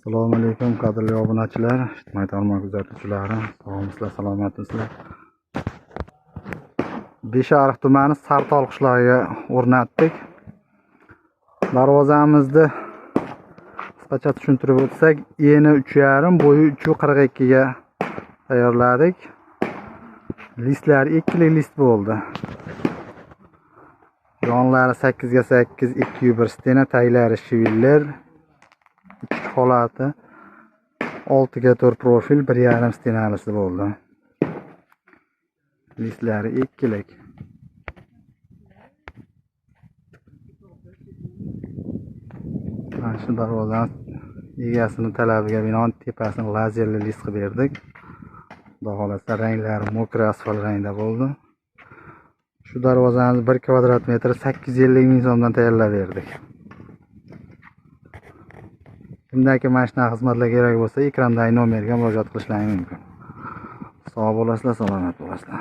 Assalomu alaykum qadrli obunachilar, ijtimoiy tarmoq kuzatuvchilari, sog'misizlar, salomatmisizlar. Beshariq tumani Sartol qishlog'iga o'rnatdik. Darvozamizni qisqacha tushuntirib o'tsak, eni 3,5, bo'yi 3,42 ga tayyorladik. Listlar ikkilik list bo'ldi. Yonlari 8 ga 8, 2 stena, taglari shiviller. İki holati 6 ga 4 profil, 1,5 stenalisi bo'ldi. Listlari ikkilik. Mana shu darvozani egasini talabiga binoan tepasini lazerli list qilib berdik. Xudo xolasa ranglari mokra asfalt rangda bo'ldi. Shu darvozani 1 kvadrat metri 850 ming so'mdan tayyorlab berdik. Kimdagi mana shunaqa xizmatlar kerak bo'lsa, ekrandagi nomerga murojaat qilishlaringiz mumkin. Sog' bo'lasizlar, salomat bo'lasizlar.